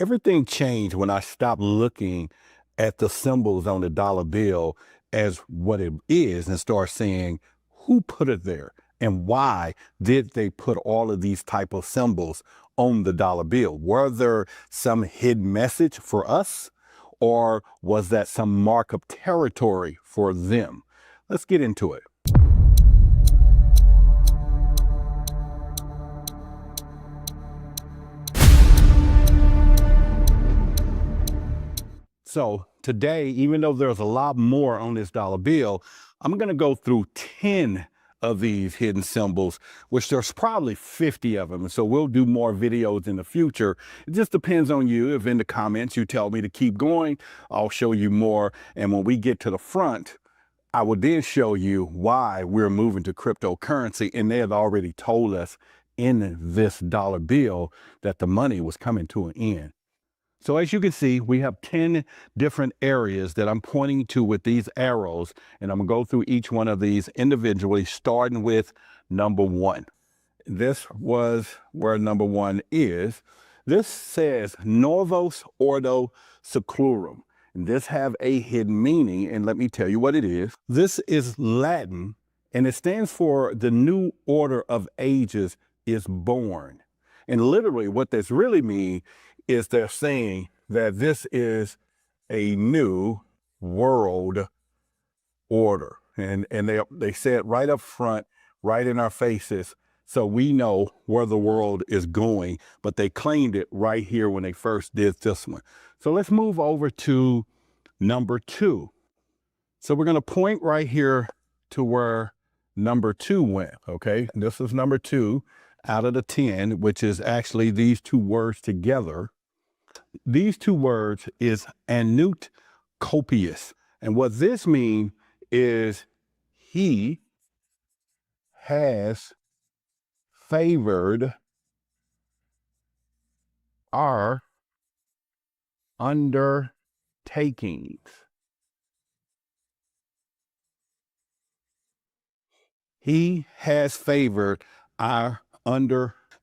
Everything changed when I stopped looking at the symbols on the dollar bill as what it is and start saying, who put it there and why did they put all of these type of symbols on the dollar bill? Were there some hidden message for us, or was that some mark of territory for them? Let's get into it. So today, even though there's a lot more on this dollar bill, I'm going to go through 10 of these hidden symbols, which there's probably 50 of them. So we'll do more videos in the future. It just depends on you. If in the comments you tell me to keep going, I'll show you more. And when we get to the front, I will then show you why we're moving to cryptocurrency. And they had already told us in this dollar bill that the money was coming to an end. So as you can see, we have 10 different areas that I'm pointing to with these arrows, and I'm going to go through each one of these individually, starting with number 1. This was where number 1 is. This says Novus Ordo Seclorum. And this have a hidden meaning, and let me tell you what it is. This is Latin, and it stands for the new order of ages is born. And literally what this really means is they're saying that this is a new world order. And they say it right up front, right in our faces, so we know where the world is going, but they claimed it right here when they first did this one. So let's move over to number 2. So we're going to point right here to where number 2 went, okay? And this is number 2 out of the 10, which is actually these 2 words together. These 2 words is anut copious. And what this means is he has favored our undertakings. He has favored our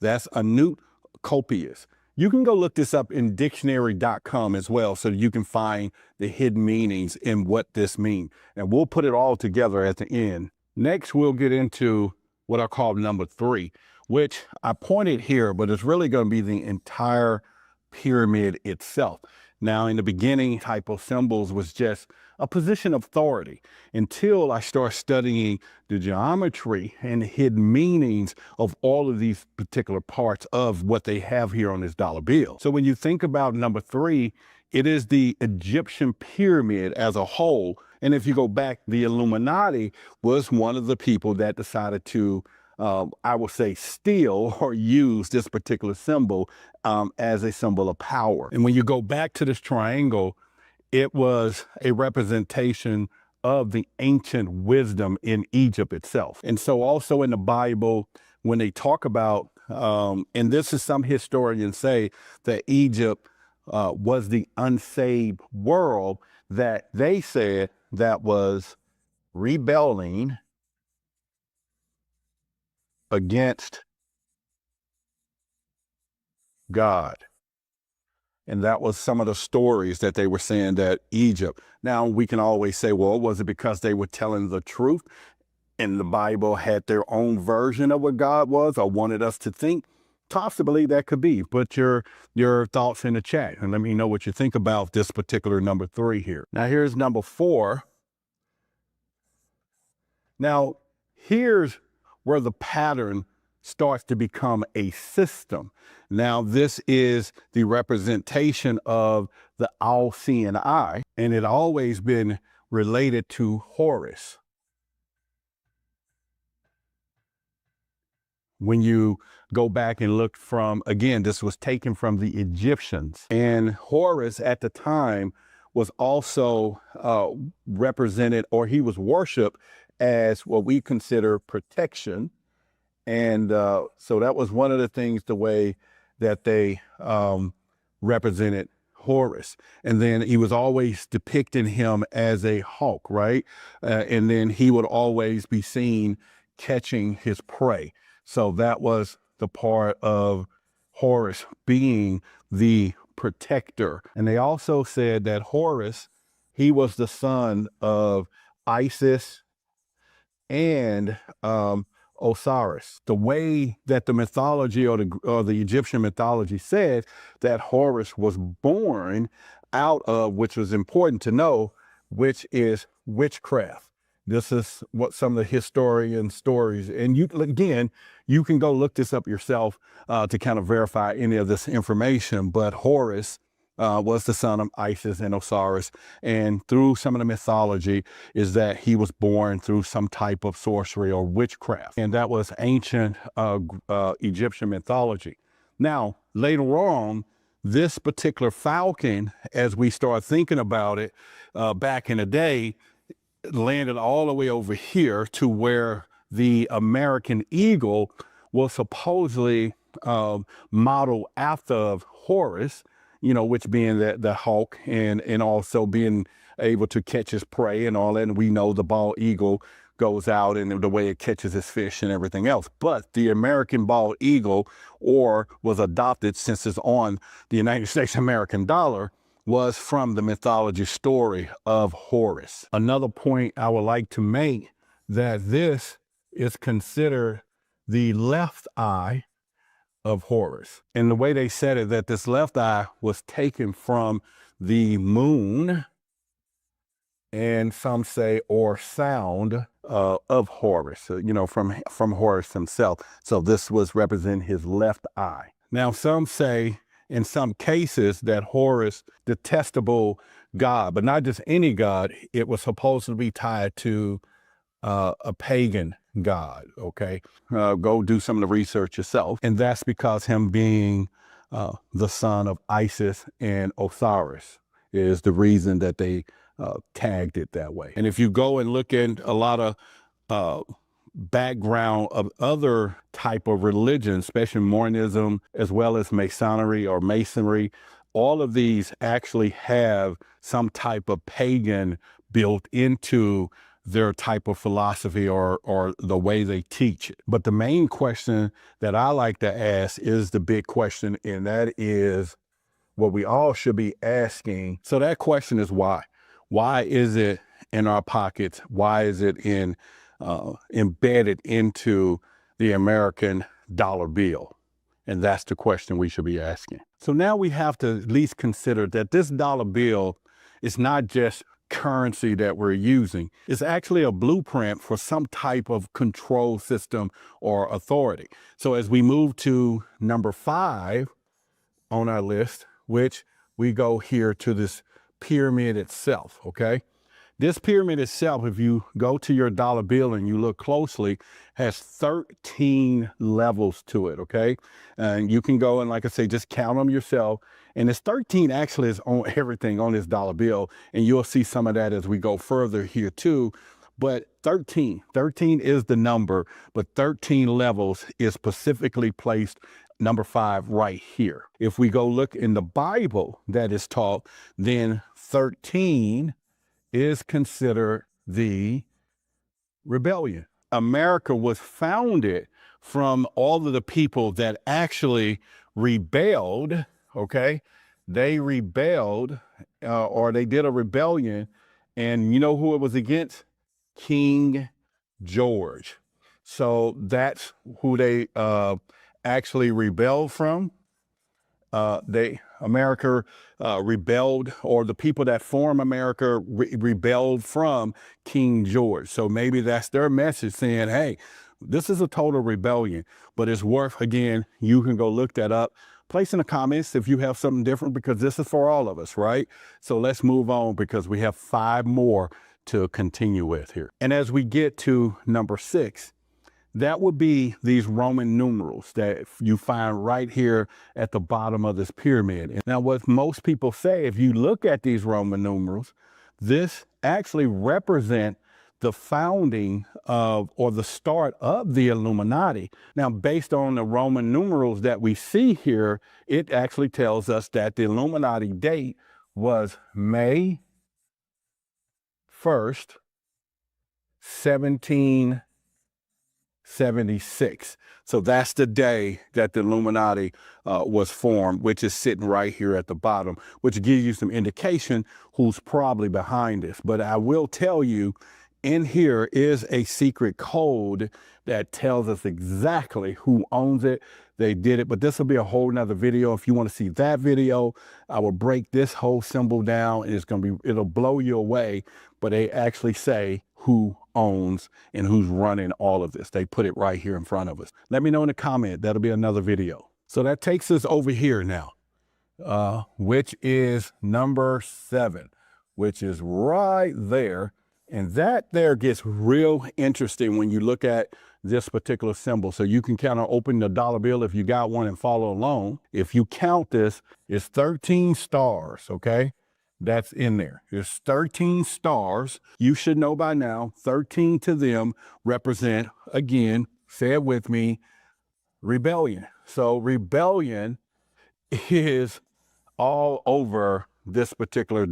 that's anut copious. You can go look this up in dictionary.com as well, so you can find the hidden meanings in what this means. And we'll put it all together at the end. Next, we'll get into what I call number 3, which I pointed here, but it's really going to be the entire pyramid itself. Now, in the beginning, type of symbols was just a position of authority until I start studying the geometry and the hidden meanings of all of these particular parts of what they have here on this dollar bill. So when you think about number 3, it is the Egyptian pyramid as a whole. And if you go back, the Illuminati was one of the people that decided to I will say steal or use this particular symbol as a symbol of power. And when you go back to this triangle, it was a representation of the ancient wisdom in Egypt itself. And so also in the Bible, when they talk about, and this is some historians say that Egypt was the unsaved world, that they said that was rebelling against God. And that was some of the stories that they were saying that Egypt. Now we can always say, well, was it because they were telling the truth and the Bible had their own version of what God was or wanted us to think? Possibly that could be. Put your thoughts in the chat and let me know what you think about this particular number 3 here. Now here's number 4. Now here's where the pattern starts to become a system. Now, this is the representation of the all-seeing eye, and it always been related to Horus. When you go back and look from, again, this was taken from the Egyptians, and Horus at the time was also represented, or he was worshipped as what we consider protection. And so that was one of the things, the way that they represented Horus. And then he was always depicting him as a hawk, right? And then he would always be seen catching his prey. So that was the part of Horus being the protector. And they also said that Horus, he was the son of Isis and Osiris. The way that the mythology or the Egyptian mythology said that Horus was born out of, which was important to know, which is witchcraft. This is what some of the historian stories, and you can go look this up yourself to kind of verify any of this information. But Horus was the son of Isis and Osiris, and through some of the mythology is that he was born through some type of sorcery or witchcraft, and that was ancient Egyptian mythology. Now, later on, this particular falcon, as we start thinking about it back in the day, landed all the way over here to where the American eagle was supposedly modeled after Horus, which being the hawk and also being able to catch his prey and all that. And we know the bald eagle goes out and the way it catches its fish and everything else. But the American bald eagle, or was adopted since it's on the United States American dollar, was from the mythology story of Horus. Another point I would like to make, that this is considered the left eye of Horus. And the way they said it, that this left eye was taken from the moon, and some say, or sound of Horus, from Horus himself. So this was representing his left eye. Now, some say, in some cases, that Horus, detestable god, but not just any god, it was supposed to be tied to a pagan god, okay? Go do some of the research yourself. And that's because him being the son of Isis and Osiris is the reason that they tagged it that way. And if you go and look at a lot of background of other type of religions, especially Mormonism, as well as Masonry or Masonry, all of these actually have some type of pagan built into their type of philosophy or the way they teach it. But the main question that I like to ask is the big question, and that is what we all should be asking. So that question is why? Why is it in our pockets? Why is it embedded into the American dollar bill? And that's the question we should be asking. So now we have to at least consider that this dollar bill is not just currency that we're using. It's actually a blueprint for some type of control system or authority. So as we move to number 5 on our list, which we go here to this pyramid itself, okay? This pyramid itself, if you go to your dollar bill and you look closely, has 13 levels to it, okay? And you can go and, like I say, just count them yourself. And this 13 actually is on everything on this dollar bill. And you'll see some of that as we go further here too. But 13 is the number, but 13 levels is specifically placed number 5 right here. If we go look in the Bible that is taught, then 13 is considered the rebellion. America was founded from all of the people that actually rebelled, okay? They rebelled or they did a rebellion, and you know who it was against? King George. So that's who they actually rebelled from. America rebelled, or the people that form America rebelled from King George. So maybe that's their message, saying, hey, this is a total rebellion. But it's worth, again, you can go look that up. Place in the comments if you have something different, because this is for all of us, right? So let's move on, because we have 5 more to continue with here. And as we get to number 6, that would be these Roman numerals that you find right here at the bottom of this pyramid. And now, what most people say, if you look at these Roman numerals, this actually represent the founding of, or the start of, the Illuminati. Now, based on the Roman numerals that we see here, it actually tells us that the Illuminati date was May 1st, 17 76. So that's the day that the Illuminati was formed, which is sitting right here at the bottom, which gives you some indication who's probably behind this. But I will tell you, in here is a secret code that tells us exactly who owns it. They did it, but this will be a whole nother video. If you want to see that video, I will break this whole symbol down, and it'll blow you away. But they actually say who owns and who's running all of this. They put it right here in front of us. Let me know in the comment. That'll be another video. So that takes us over here now, which is number 7, which is right there. And that there gets real interesting when you look at this particular symbol. So you can kind of open the dollar bill if you got one and follow along. If you count this, it's 13 stars, okay? That's in there. There's 13 stars. You should know by now, 13 to them represent, again, say it with me, rebellion. So rebellion is all over this particular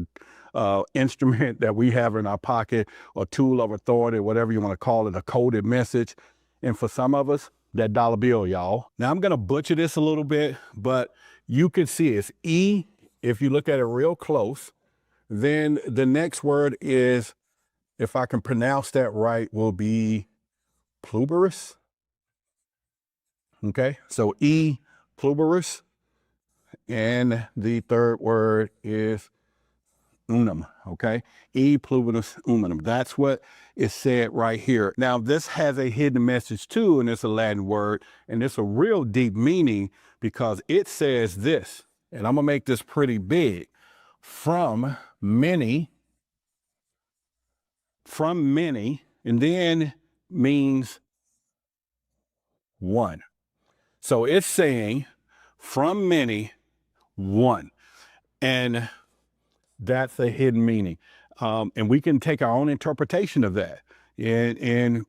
instrument that we have in our pocket, or tool of authority, whatever you want to call it, a coded message. And for some of us, that dollar bill, y'all. Now I'm going to butcher this a little bit, but you can see it's E. If you look at it real close, then the next word is, if I can pronounce that right, will be Pluribus. Okay, so E, Pluribus. And the third word is Unum, okay? E Pluribus Unum. That's what is said right here. Now, this has a hidden message too, and it's a Latin word, and it's a real deep meaning, because it says this, and I'm gonna make this pretty big. From many, and then means one. So it's saying from many, one. And that's a hidden meaning. And we can take our own interpretation of that. And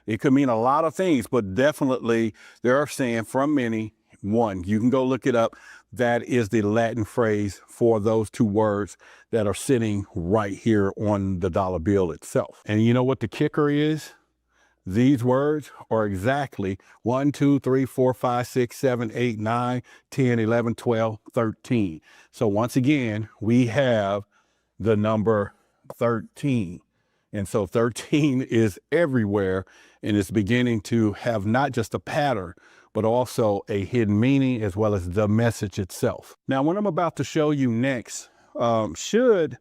it could mean a lot of things, but definitely they're saying from many, one. You can go look it up. That is the Latin phrase for those two words that are sitting right here on the dollar bill itself. And you know what the kicker is? These words are exactly 1, 2, 3, 4, 5, 6, 7, 8, 9, 10, 11, 12, 13. So once again, we have the number 13. And so 13 is everywhere, and it's beginning to have not just a pattern, but also a hidden meaning, as well as the message itself. Now, what I'm about to show you next should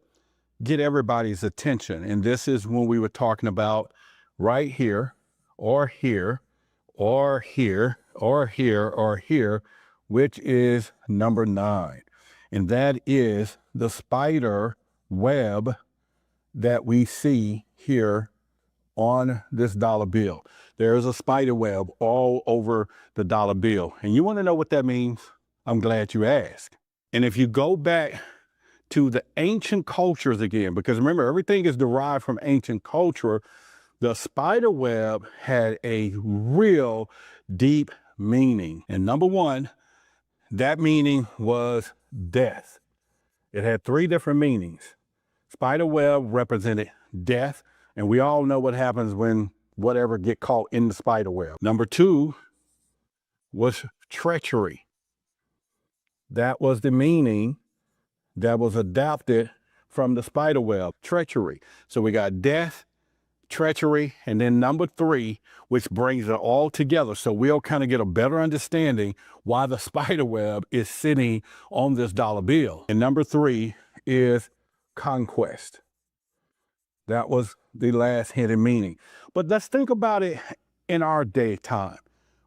get everybody's attention. And this is when we were talking about right here, or here, or here, or here, or here, which is number 9. And that is the spider web that we see here on this dollar bill. There is a spider web all over the dollar bill. And you want to know what that means? I'm glad you asked. And if you go back to the ancient cultures again, because remember, everything is derived from ancient culture, the spider web had a real deep meaning. And number 1, that meaning was death. It had 3 different meanings. Spider web represented death, and we all know what happens when whatever get caught in the spider web. Number 2 was treachery. That was the meaning that was adopted from the spider web, treachery. So we got death, treachery, and then number 3, which brings it all together. So we'll kind of get a better understanding why the spider web is sitting on this dollar bill. And number 3 is conquest. That was the last hidden meaning. But let's think about it in our day time.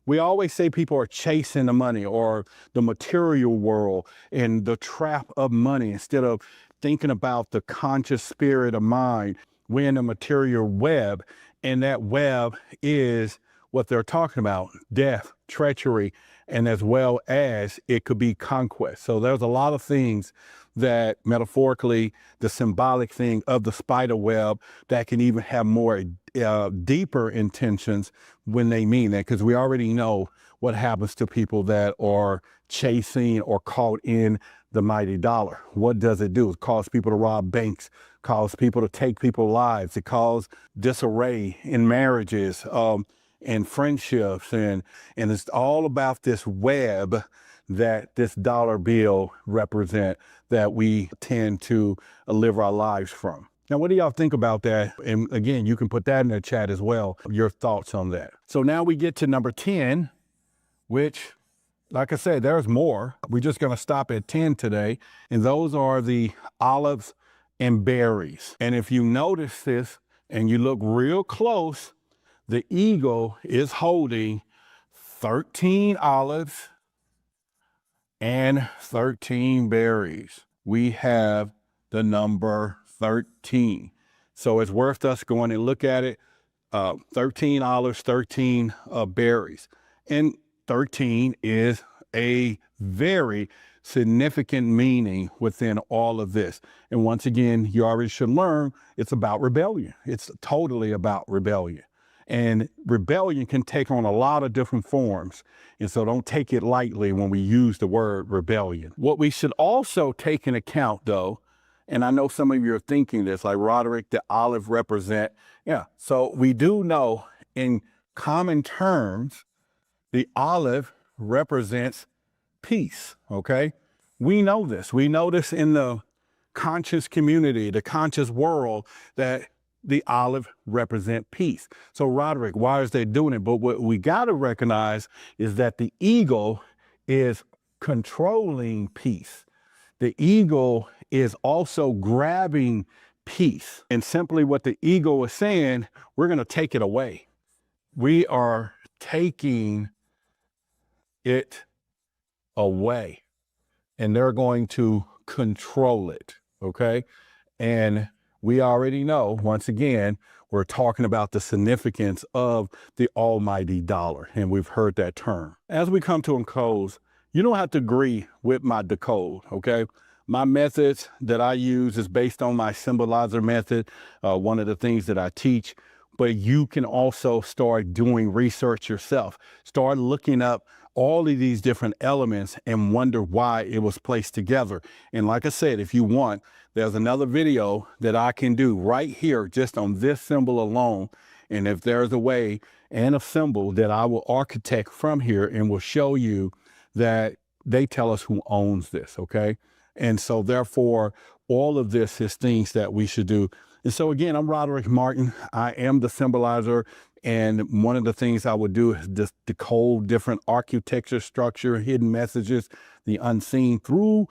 We always say people are chasing the money, or the material world and the trap of money, instead of thinking about the conscious spirit of mind. We're in a material web, and that web is what they're talking about: death, treachery, and as well as it could be conquest. So there's a lot of things that metaphorically, the symbolic thing of the spider web, that can even have more deeper intentions when they mean that, because we already know what happens to people that are chasing or caught in the mighty dollar. What does it do? It causes people to rob banks, cause people to take people's lives. It causes disarray in marriages. and friendships, and it's all about this web that this dollar bill represent, that we tend to live our lives from. Now, what do y'all think about that? And again, you can put that in the chat as well, your thoughts on that. So now we get to number 10, which, like I said, there's more. We're just going to stop at 10 today. And those are the olives and berries. And if you notice this and you look real close, the eagle is holding 13 olives and 13 berries. We have the number 13. So it's worth us going and look at it. 13 olives, 13 berries. And 13 is a very significant meaning within all of this. And once again, you already should learn it's about rebellion. It's totally about rebellion. And rebellion can take on a lot of different forms. And so don't take it lightly when we use the word rebellion. What we should also take in account, though, and I know some of you are thinking this, like, Roderick, the olive represent, yeah. So we do know in common terms, the olive represents peace, okay? We know this. We know this in the conscious community, the conscious world, that the olive represent peace. So Roderick, why is they doing it? But what we got to recognize is that the eagle is controlling peace. The eagle is also grabbing peace. And simply what the eagle is saying, we're going to take it away. We are taking it away, and they're going to control it, okay? And we already know, once again, we're talking about the significance of the almighty dollar, and we've heard that term. As we come to a close, you don't have to agree with my decode, okay? My methods that I use is based on my symbolizer method, one of the things that I teach, but you can also start doing research yourself. Start looking up all of these different elements and wonder why it was placed together. And like I said, if you want, there's another video that I can do right here just on this symbol alone. And if there's a way and a symbol that I will architect from here and will show you that they tell us who owns this, okay? And so therefore, all of this is things that we should do. And so again, I'm Roderick Martin. I am the symbolizer. And one of the things I would do is just decode different architecture, structure, hidden messages, the unseen through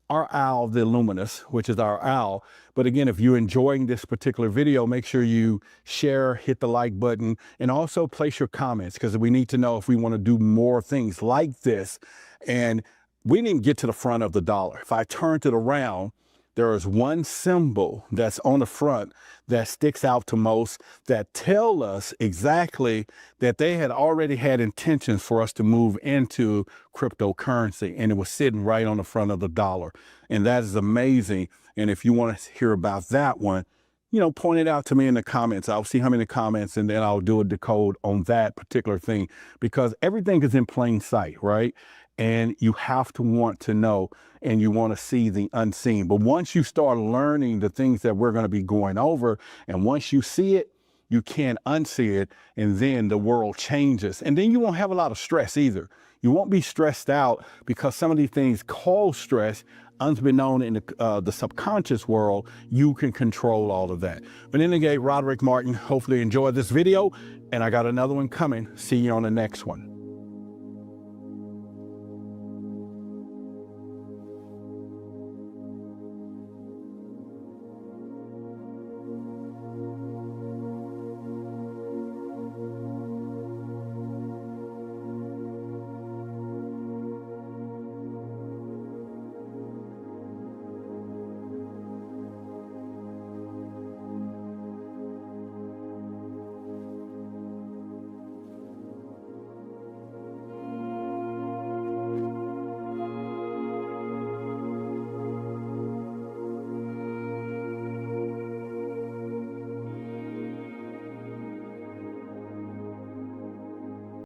our owl, the luminous, which is our owl. But again, if you're enjoying this particular video, make sure you share, hit the like button, and also place your comments, because we need to know if we want to do more things like this. And we didn't even get to the front of the dollar. If I turned it around, there is one symbol that's on the front that sticks out to most, that tell us exactly that they had already had intentions for us to move into cryptocurrency, and it was sitting right on the front of the dollar. And that is amazing. And if you want to hear about that one, you know, point it out to me in the comments. I'll see how many comments, and then I'll do a decode on that particular thing, because everything is in plain sight, right? And you have to want to know, and you want to see the unseen. But once you start learning the things that we're going to be going over, and once you see it, you can't unsee it, and then the world changes. And then you won't have a lot of stress either. You won't be stressed out, because some of these things cause stress. Unbeknown in the subconscious world, you can control all of that. But in the game, Roderick Martin, hopefully enjoyed this video, and I got another one coming. See you on the next one.